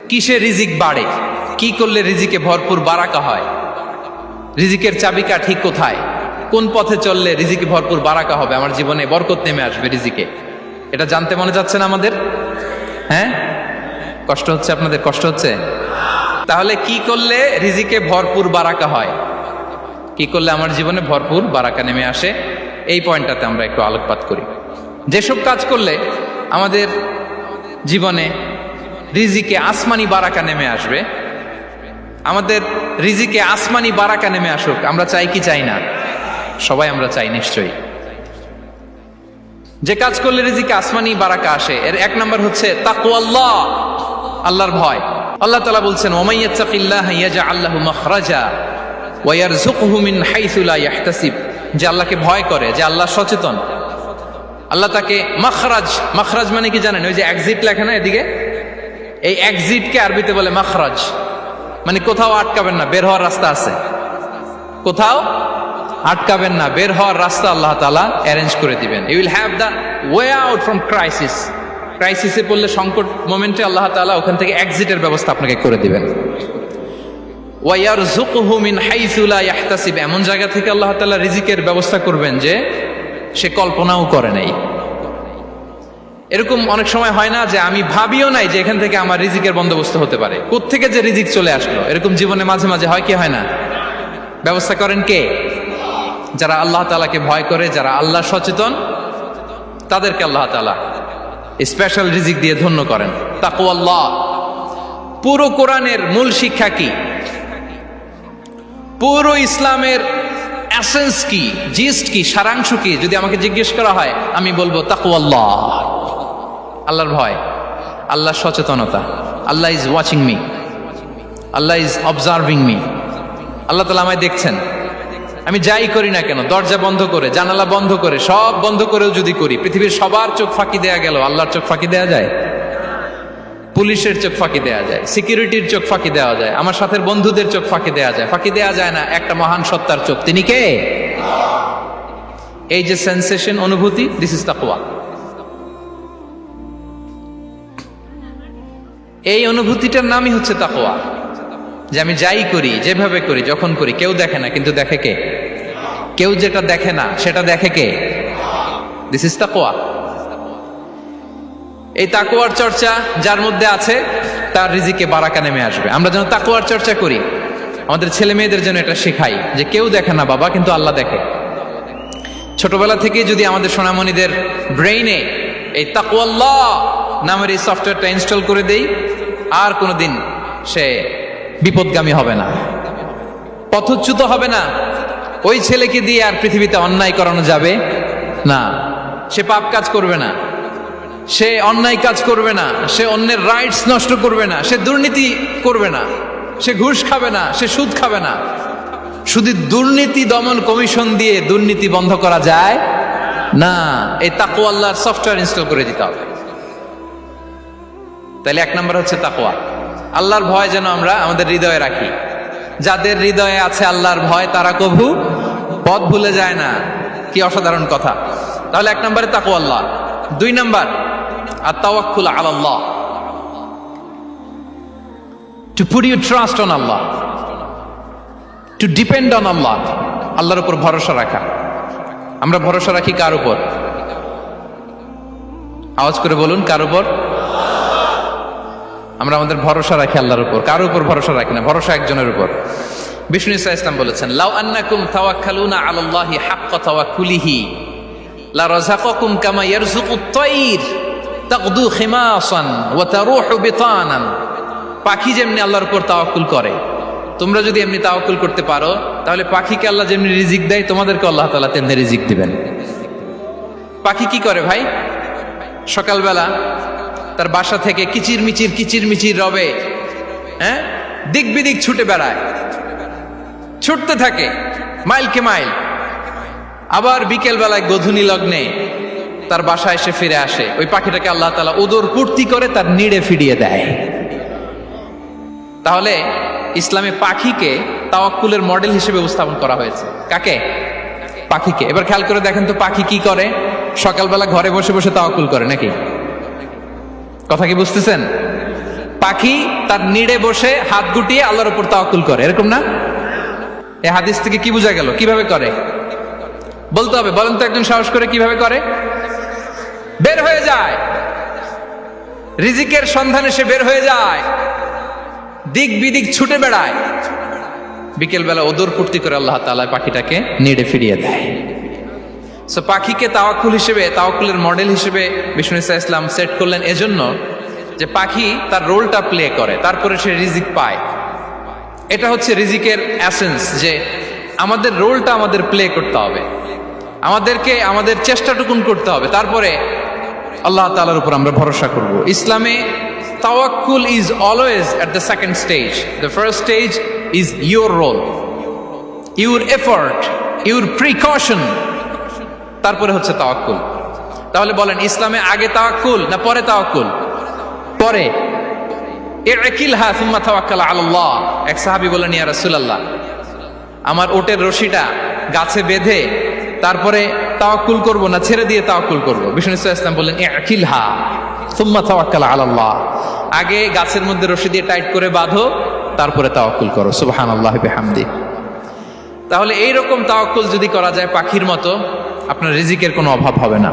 কিসে রিজিক বাড়ে, কি করলে রিজিকে ভরপুর বারাকা হয়, রিজিকের চাবিকা ঠিক কোথায়, কোন পথে চললে রিজিকে ভরপুর বারাকা হবে, আমার জীবনে বরকত নেমে আসবে রিজিকে, এটা জানতে মনে যাচ্ছে না আমাদের? হ্যাঁ, কষ্ট হচ্ছে আপনাদের? কষ্ট হচ্ছে? তাহলে কি করলে রিজিকে ভরপুর বারাকা হয়, কি করলে আমার জীবনে ভরপুর বারাকা নেমে আসে, এই পয়েন্টটাতে আমরা একটু আলোকপাত করি। যেসব কাজ করলে আমাদের জীবনে রিজিকে আসমানি বারাকা নেমে আসবে, আমাদের রিজিকে আসমানি বারাকা নেমে আসুক, আমরা চাই কি চাই না? সবাই আমরা চাই নিশ্চয়ই। যে কাজ করলে রিজিকে আসমানি বারাকা আসে, এর এক নম্বর হচ্ছে তাকওয়াল্লাহ, আল্লাহর ভয়। আল্লাহ তাআলা বলছেন, ওয়া মাইয়াত্তাকিল্লাহা ইয়াজআল লাহু মাখরাজা ওয়া ইয়ারযুকহু মিন হাইসু লা ইয়াহতাসিব। যে আল্লাহকে ভয় করে, যে আল্লাহ সচেতন, আল্লাহ তাকে মাখরাজ, মাখরাজ মানে কি জানেন? ওই যে এক্সিট লেখা না এদিকে, এই এক্সিটকে আরবিতে বলে মাখরাজ, মানে কোথাও আটকাবেন না, বের হওয়ার রাস্তা আছে, কোথাও আটকাবেন না, বের হওয়ার রাস্তা আল্লাহ তাআলা অ্যারেঞ্জ করে দিবেন। You will have the way out from crisis. ক্রাইসিসে পড়লে, সংকট মোমেন্টে আল্লাহ তাআলা ওখান থেকে এক্সিটের ব্যবস্থা আপনাকে করে দিবেন। ওয়া ইয়ারযুকহু মিন হাইসু লা ইয়াহতাসিব, এমন জায়গা থেকে আল্লাহ তাআলা রিজিকের ব্যবস্থা করবেন যে সে কল্পনাও করে নাই। এরকম অনেক সময় হয় না যে আমি ভাবিও নাই যে এখান থেকে আমার রিজিকের বন্দোবস্ত হতে পারে, কোত্থেকে যে রিজিক চলে আসলো, এরকম জীবনে মাঝে মাঝে হয় কি হয় না? ব্যবস্থা করেন কে? যারা আল্লাহ তাআলাকে ভয় করে, যারা আল্লাহ সচেতন, তাদেরকে আল্লাহ তাআলা স্পেশাল রিজিক দিয়ে ধন্য করেন। তাকওয়াল্লাহ। পুরো কোরআনের মূল শিক্ষা কি? পুরো ইসলামের এসেন্স কি, জিস্ট কি, সারাংশ কি যদি আমাকে জিজ্ঞেস করা হয়, আমি বলবো তাকওয়াল্লাহ, আল্লাহর ভয়, আল্লাহর সচেতনতা। Allah is watching me, Allah is observing me. Allah তাআলা আমায় দেখছেন, আমি যাই করি না কেন, দরজা বন্ধ করে, জানালা বন্ধ করে, সব বন্ধ করেও যদি করি, পৃথিবীর সবার চোখ ফাঁকি দেয়া গেল, আল্লাহর চোখ ফাঁকি দেয়া যায়? পুলিশের চোখ ফাঁকি দেয়া যায়, সিকিউরিটির চোখ ফাঁকি দেওয়া যায়, আমার সাথে বন্ধুদের চোখ ফাঁকি দেয়া যায়, ফাঁকি দেয়া যায় না একটা মহান সত্তার চোখ। তিনি কে? এই যে সেন্সেশন, অনুভূতি, দিস ইজ তাকওয়া। এই অনুভূতিটার নামই হচ্ছে তাকওয়া, যে আমি যাই করি, যেভাবে করি, যখন করি, কেউ দেখে না, কিন্তু দেখে কে? কেউ যেটা দেখে না সেটা দেখে কে? দিস ইজ তাকওয়া। এই তাকওয়ার চর্চা যার মধ্যে আছে, তার রিজিকে বারাকা নেমে আসবে। আমরা যেন তাকওয়ার চর্চা করি, আমাদের ছেলে মেয়েদের জন্য এটা শেখাই যে কেউ দেখে না বাবা, কিন্তু আল্লাহ দেখে। ছোটবেলা থেকে যদি আমাদের সোনামণিদের ব্রেইনে এই তাকওয়াল্লাহ নামের এই সফটওয়্যারটা ইনস্টল করে দেই, আর কোনোদিন সে বিপদগামী হবে না, পথচ্যুত হবে না। ওই ছেলেকে দিয়ে আর পৃথিবীতে অন্যায় করানো যাবে না, সে পাপ কাজ করবে না, সে অন্যায় কাজ করবে না, সে অন্যের রাইটস নষ্ট করবে না, সে দুর্নীতি করবে না, সে ঘুষ খাবে না, সে সুদ খাবে না। শুধু দুর্নীতি দমন কমিশন দিয়ে দুর্নীতি বন্ধ করা যায় না, এই তাকওয়া আল্লাহর সফটওয়্যার ইনস্টল করে দিতে হবে। তাহলে এক নম্বর হচ্ছে তাকওয়া, আল্লাহর ভয় যেন আমরা আমাদের হৃদয়ে রাখি। যাদের হৃদয়ে আছে আল্লাহর ভয়, তারা কভু পথ ভুলে যায় না। কি অসাধারণ কথা! তাহলে এক নম্বরে তাকওয়া আল্লাহ। দুই নম্বর আত-তাওয়াক্কুল আলাল্লাহ, to put your trust on Allah, to depend on Allah. আল্লাহর উপর ভরসা রাখা। আমরা ভরসা রাখি কার উপর? আওয়াজ করে বলুন, কার উপর? আমরা আমাদের ভরসা রাখি আল্লাহর উপর, কার উপর ভরসা রাখি না, ভরসা একজনের উপর। বিষ্ণু ইসা ইসলাম বলেছেন, লাউ আন্নাকুম তাওয়াক্কালুনা আলাল্লাহি হাক্কা তাওয়াক্কুলিহি লা রাযাকাকুম কামা ইয়ারযুকুত তায়র তাগদু খিমাসান ওয়া তারুহু বিতানান। পাখি যেমনি আল্লাহর উপর তাওয়াক্কুল করে, তোমরা যদি এমনি তাওয়াক্কুল করতে পারো, তাহলে পাখিকে আল্লাহ যেমনি রিজিক দেয়, তোমাদেরকে আল্লাহ তাআলা তেমনি রিজিক দিবেন। পাখি কি করে ভাই? সকালবেলা তার বাসা থেকে কিচির মিচির রবে, হ্যাঁ, দিক বিদিক ছুটে বেড়ায়, ছুটতে থাকে মাইলকে মাইল। আবার বিকেল বেলায় গধূলি লগ্নে তার বাসায় এসে ফিরে আসে। ওই পাখিটাকে আল্লাহ তাআলা উদর পূর্তি করে তার নিড়ে ফিরিয়ে দেয়। তাহলে ইসলামে পাখিকে তাওয়াক্কুলের মডেল হিসেবে উপস্থাপন করা হয়েছে। কাকে? পাখিকে। এবার খেয়াল করে দেখেন তো, পাখি কি করে? সকালবেলা ঘরে বসে বসে তাওয়াক্কুল করে নাকি? কথা কি বুঝতেছেন? পাখি তার নিড়ে বসে হাত গুটিয়ে আল্লাহর উপর তাওয়াক্কুল করে, এরকম না? এই হাদিস থেকে কি বোঝা গেল? কিভাবে করে বলতে হবে, বলেন তো একজন সাহস করে কিভাবে করে? বের হয়ে যায়, রিজিকের সন্ধানে সে বের হয়ে যায়, দিক বিদিক ছুটে বেড়ায়, বিকেল বেলা ওদর ফুর্তি করে আল্লাহ তাআলা পাখিটাকে নিড়ে ফিরিয়ে দেয়। সো পাখিকে তাওয়াক্কুল হিসেবে, তাওয়াক্কুলের মডেল হিসেবে বিষ্ণু ঈসা ইসলাম সেট করলেন এজন্য যে পাখি তার রোলটা প্লে করে, তারপরে সে রিজিক পায়। এটা হচ্ছে রিজিকের এসেন্স, যে আমাদের রোলটা আমাদের প্লে করতে হবে, আমাদেরকে আমাদের চেষ্টাটুকুন করতে হবে, তারপরে আল্লাহ তাআলার উপর আমরা ভরসা করব। ইসলামে তাওয়াক্কুল is always at the second stage. The first stage is your role, your effort, your precaution, তারপরে হচ্ছে তাওয়াক্কুল। তাহলে বলেন, ইসলামে আগে তাওয়াক্কুল না পরে তাওয়াক্কুল? পরে। ইকিলহা সুম্মা তাওয়াক্কাল আলাল্লাহ। এক সাহাবী বলেন, ইয়া রাসূলুল্লাহ, আমার ওটের রশিটা গাছে বেঁধে তারপরে তাওয়াক্কুল করব না ছেড়ে দিয়ে তাওয়াক্কুল করব? বিষ্ণু ইসলাম বললেন, ইকিলহা সুম্মা তাওয়াক্কাল আলাল্লাহ। আগে গাছের মধ্যে রশি দিয়ে টাইট করে বাঁধো, তারপরে তাওয়াক্কুল করো। সুবহানাল্লাহি বিহামদি। তাহলে এইরকম তাওয়াক্কুল যদি করা যায় পাখির মতো, আপনার রিজিকের কোনো অভাব হবে না।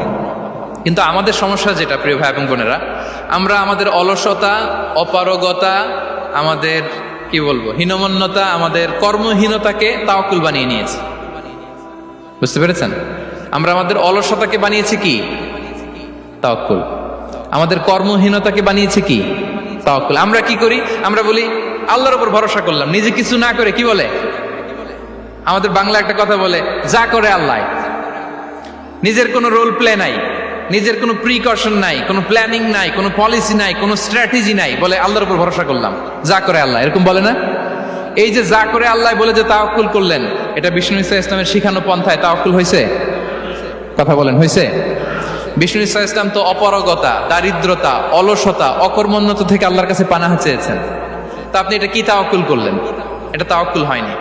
কিন্তু আমাদের সমস্যা যেটা, প্রিয় ভাই এবং বোনেরা, আমরা আমাদের অলসতা, অপারগতা, আমাদের কি বলবো হীনমন্যতা, আমাদের কর্মহীনতাকে তাওয়াক্কুল বানিয়ে নিয়েছি। বুঝতে পেরেছেন? আমরা আমাদের অলসতাকে বানিয়েছি কি? তাওয়াক্কুল। আমাদের কর্মহীনতাকে বানিয়েছি কি? তাওয়াক্কুল। আমরা কি করি? আমরা বলি আল্লাহর উপর ভরসা করলাম, নিজে কিছু না করে। কি বলে আমাদের বাংলা একটা কথা বলে, যা করে আল্লাহ। নিজের কোনো রোল প্লে নাই, নিজের কোনো প্রিকশন নাই, কোনো প্ল্যানিং নাই, কোনো পলিসি নাই, কোনো স্ট্র্যাটেজি নাই, বলে আল্লাহর উপর ভরসা করলাম, যা করে আল্লাহ। এরকম বলে না? এই যে যা করে আল্লাহ বলে যে তাওয়াক্কুল করলেন, এটা বিষ্ণু ঈসা ইসলামের শিখানো পন্থায় তাওয়াক্কুল হয়েছে? কথা বলেন, হয়েছে? বিষ্ণু ঈসা ইসলাম তো অপারগতা, দারিদ্রতা, অলসতা, অকর্মণ্যতা থেকে আল্লাহর কাছে পানাহ চেয়েছেন। তা আপনি এটা কি তাওয়াক্কুল করলেন? এটা তাওয়াক্কুল হয়নি।